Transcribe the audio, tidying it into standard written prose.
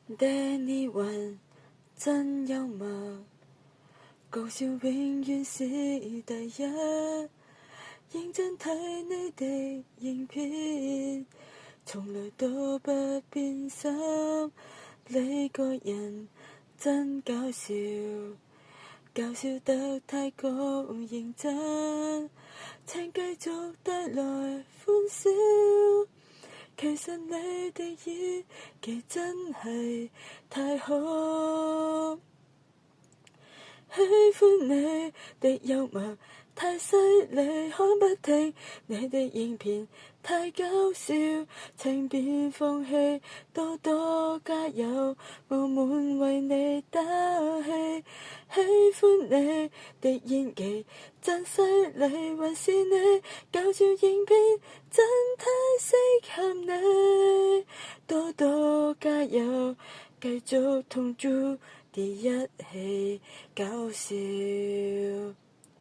Danny 雲真幽默，搞笑永遠是第一。認真睇你的影片，從來都不變心。你個人真搞笑，搞笑得太過認真，請繼續帶來歡笑。其實你的演技真係太好，喜歡你的幽默太犀利，看不停你的影片太搞笑，請別放棄，多多加油，我們為你打氣。喜歡你的演技真犀利，還是你搞笑影片真太適合你，多多加油，繼續同 Judy 一起搞笑。